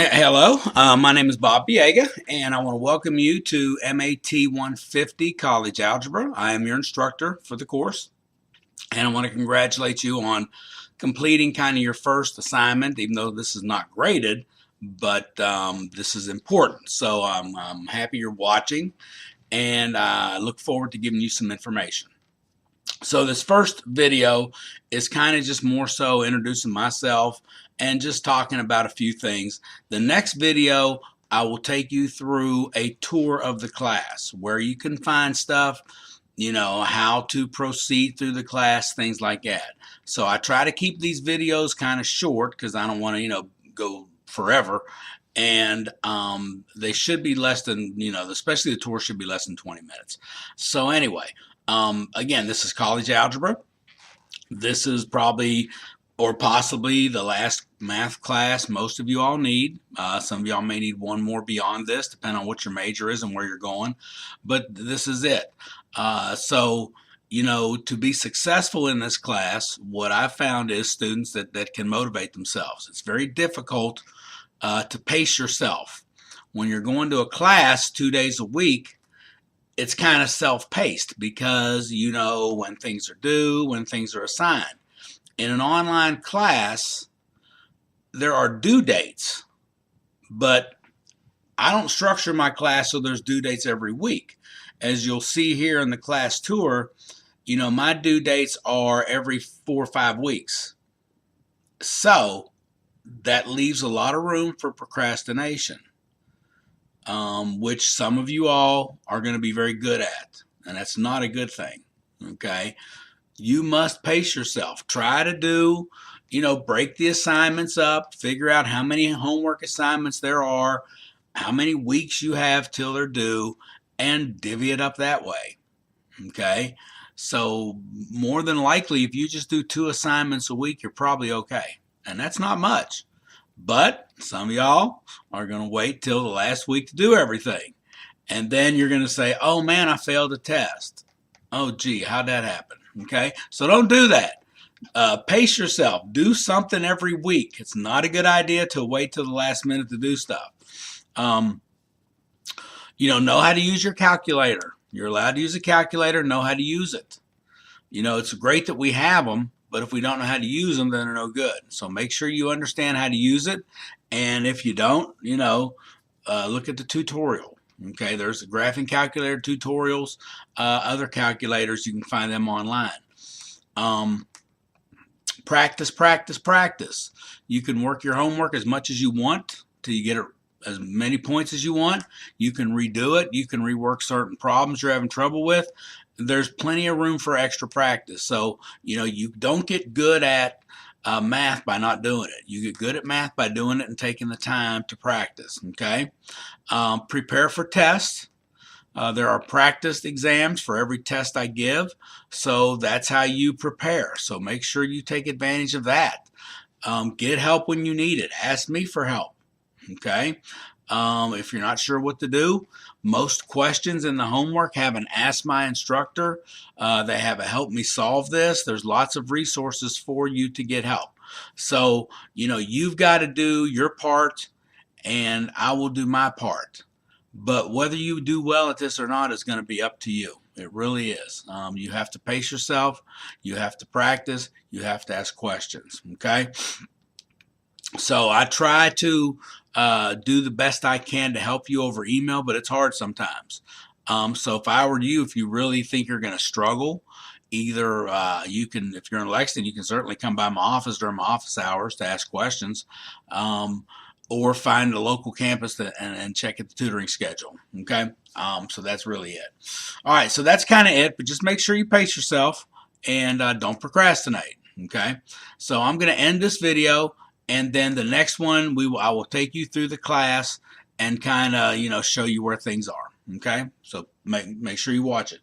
Hello, my name is Bob Biega, and I want to welcome you to MAT 150 College Algebra. I am your instructor for the course, and I want to congratulate you on completing kind of your first assignment, even though this is not graded, but this is important. So I'm happy you're watching, and I look forward to giving you some information. So this first video is kind of just more so introducing myself and just talking about a few things. The next video, I will take you through a tour of the class where you can find stuff, how to proceed through the class, things like that. So I try to keep these videos kind of short because I don't want to, go forever. And they should be less than, especially the tour should be less than 20 minutes. So anyway, again, this is college algebra. This is probably or possibly the last math class most of you all need. Some of y'all may need one more beyond this, depending on what your major is and where you're going. But this is it. So, to be successful in this class, what I found is students that can motivate themselves. It's very difficult to pace yourself. When you're going to a class 2 days a week, it's kind of self-paced because you know when things are due, when things are assigned. In an online class, there are due dates, but I don't structure my class so there's due dates every week. As you'll see here in the class tour, my due dates are every 4 or 5 weeks. So that leaves a lot of room for procrastination. Which some of you all are going to be very good at, and that's not a good thing. Okay, you must pace yourself. Try to do, break the assignments up, figure out how many homework assignments there are, how many weeks you have till they're due, and divvy it up that way. Okay, so more than likely, if you just do 2 assignments a week, you're probably okay, and that's not much. But some of y'all are going to wait till the last week to do everything. And then you're going to say, oh man, I failed a test. Oh gee, how'd that happen? Okay, so don't do that. Pace yourself. Do something every week. It's not a good idea to wait till the last minute to do stuff. Know how to use your calculator. You're allowed to use a calculator. Know how to use it. It's great that we have them, but if we don't know how to use them, then they're no good. So make sure you understand how to use it. And if you don't, look at the tutorial. Okay, there's the graphing calculator tutorials, other calculators, you can find them online. Practice, practice, practice. You can work your homework as much as you want till you get it as many points as you want. You can redo it. You can rework certain problems you're having trouble with. There's plenty of room for extra practice. So, you don't get good at math by not doing it. You get good at math by doing it and taking the time to practice. Okay. Prepare for tests. There are practice exams for every test I give. So that's how you prepare. So make sure you take advantage of that. Get help when you need it. Ask me for help. Okay. If you're not sure what to do, most questions in the homework have an Ask My Instructor. They have a Help Me Solve This. There's lots of resources for you to get help. So, you've got to do your part and I will do my part. But whether you do well at this or not is going to be up to you. It really is. You have to pace yourself. You have to practice. You have to ask questions. Okay. So I try to do the best I can to help you over email, but it's hard sometimes. So if I were you, if you really think you're going to struggle, either you can, if you're in Lexington, you can certainly come by my office during my office hours to ask questions, or find a local campus and check at the tutoring schedule. Okay, so that's really it. All right, so that's kind of it, but just make sure you pace yourself and don't procrastinate. Okay, so I'm going to end this video. And then the next one, I will take you through the class and kind of, show you where things are. Okay, so make sure you watch it.